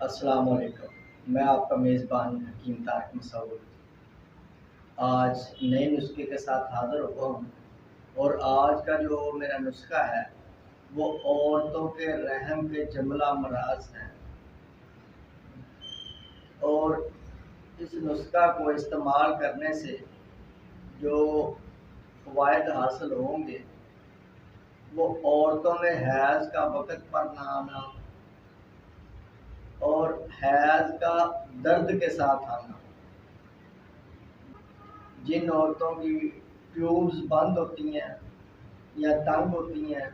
अस्सलाम वालेकुम। मैं आपका मेज़बान हकीम तारिक मसूद आज नए नुस्खे के साथ हाज़िर हुआ हूँ। और आज का जो मेरा नुस्खा है वो औरतों के रहम के जमला अमराज हैं। और इस नुस्खा को इस्तेमाल करने से जो फ़वाइद हासिल होंगे वो औरतों में हैज़ का वक़्त पर ना आना और हैज़ का दर्द के साथ आना, जिन औरतों की ट्यूब्स बंद होती हैं या तंग होती हैं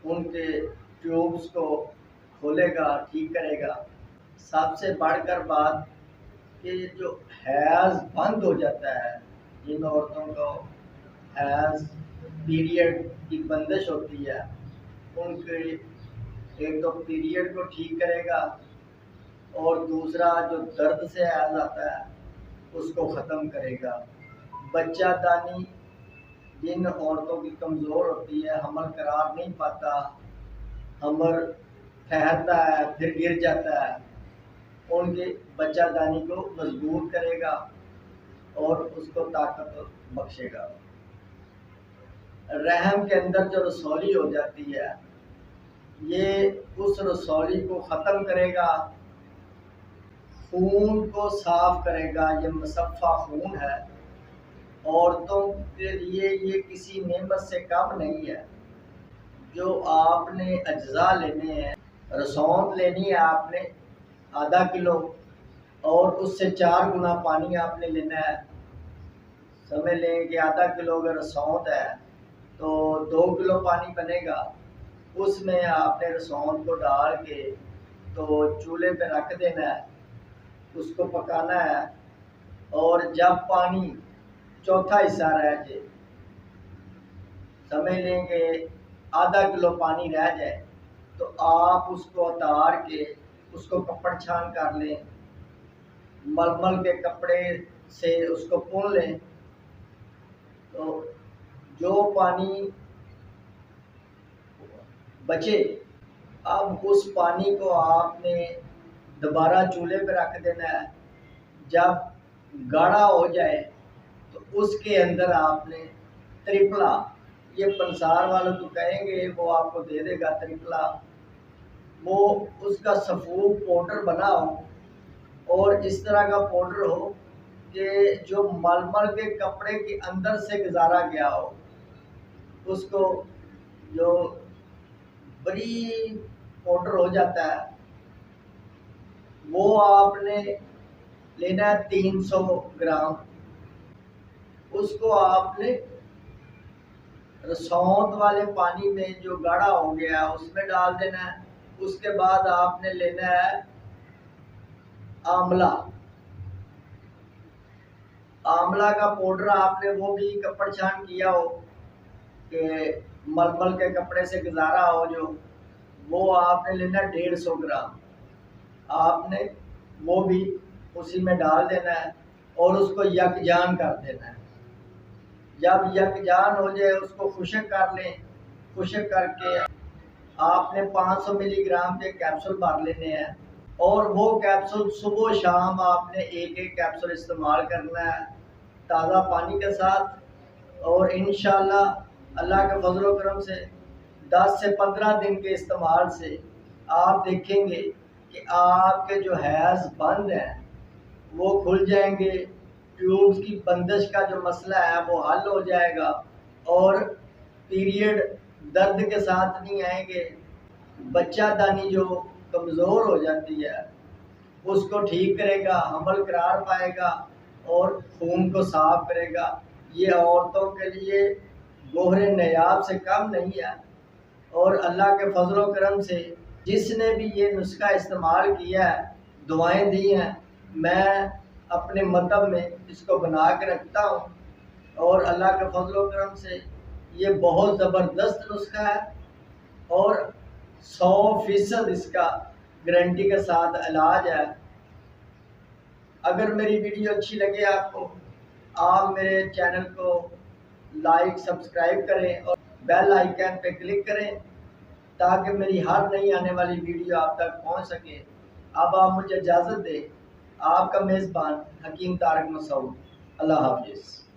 उनके ट्यूब्स को खोलेगा, ठीक करेगा। सबसे बढ़कर बात कि जो हैज़ बंद हो जाता है, जिन औरतों को हैज़ पीरियड की बंदिश होती है उनके एक तो पीरियड को ठीक करेगा और दूसरा जो दर्द से हैज़ आता है उसको ख़त्म करेगा। बच्चा दानी जिन औरतों की कमज़ोर होती है, हमल करार नहीं पाता, हमल ठहरता है फिर गिर जाता है, उनके बच्चा दानी को मजबूत करेगा और उसको ताकत बख्शेगा। रहम के अंदर जो रसौली हो जाती है ये उस रसौली को ख़त्म करेगा, खून को साफ करेगा। ये मुसफ़ा खून है, औरतों के लिए ये किसी नेमत से कम नहीं है। जो आपने अज्जा लेने हैं, रसौंद लेनी है आपने आधा किलो और उससे 4 गुना पानी आपने लेना है। समझ लें कि आधा किलो अगर रसौंद है तो 2 किलो पानी बनेगा। उसमें आपने रसौंद को डाल के तो चूल्हे पे रख देना है, उसको पकाना है। और जब पानी चौथा हिस्सा रह जाए, समझ लें कि आधा किलो पानी रह जाए, तो आप उसको उतार के उसको कपड़ छान कर लें, मलमल के कपड़े से उसको पुन लें। तो जो पानी बचे अब उस पानी को आपने दोबारा चूल्हे पर रख देना है। जब गाढ़ा हो जाए तो उसके अंदर आपने त्रिफला, ये पंसार वालों को कहेंगे वो आपको दे देगा त्रिफला, वो उसका सफ़ूद पाउडर बनाओ और इस तरह का पाउडर हो कि जो मलमल के कपड़े के अंदर से गुजारा गया हो, उसको जो बड़ी पाउडर हो जाता है वो आपने लेना है 300 ग्राम। उसको आपने रसौंद वाले पानी में जो गाढ़ा हो गया उसमें डाल देना है। उसके बाद आपने लेना है आंवला। आंवला का पाउडर आपने वो भी कपड़ छान किया हो कि मलमल के कपड़े से गुजारा हो, जो वो आपने लेना 150 ग्राम। आपने वो भी उसी में डाल देना है और उसको यकजान कर देना है। जब यकजान हो जाए उसको खुश्क कर लें। खुश्क करके आपने 500 मिलीग्राम के कैप्सूल भर लेने हैं और वो कैप्सूल सुबह शाम आपने एक एक कैप्सूल इस्तेमाल करना है ताज़ा पानी के साथ। और इंशाअल्लाह अल्लाह के फजल करम से 10 से 15 दिन के इस्तेमाल से आप देखेंगे कि आपके जो हैज़ बंद हैं वो खुल जाएंगे, ट्यूब्स की बंदिश का जो मसला है वो हल हो जाएगा और पीरियड दर्द के साथ नहीं आएंगे। बच्चा दानी जो कमज़ोर हो जाती है उसको ठीक करेगा, हमल करार पाएगा और खून को साफ करेगा। ये औरतों के लिए गोहरे नयाब से कम नहीं है। और अल्लाह के फजल करम से जिसने भी ये नुस्खा इस्तेमाल किया है, दुआएं दी हैं, मैं अपने मतलब में इसको बना के रखता हूँ और अल्लाह के फजल करम से ये बहुत ज़बरदस्त नुस्खा है और 100% इसका गारंटी के साथ इलाज है। अगर मेरी वीडियो अच्छी लगे आपको, आप मेरे चैनल को लाइक सब्सक्राइब करें और बेल आइकन पे क्लिक करें ताकि मेरी हर नई आने वाली वीडियो आप तक पहुंच सके। اب آپ مجھے اجازت دیں، آپ کا میزبان حکیم طارق مسعود، اللہ حافظ۔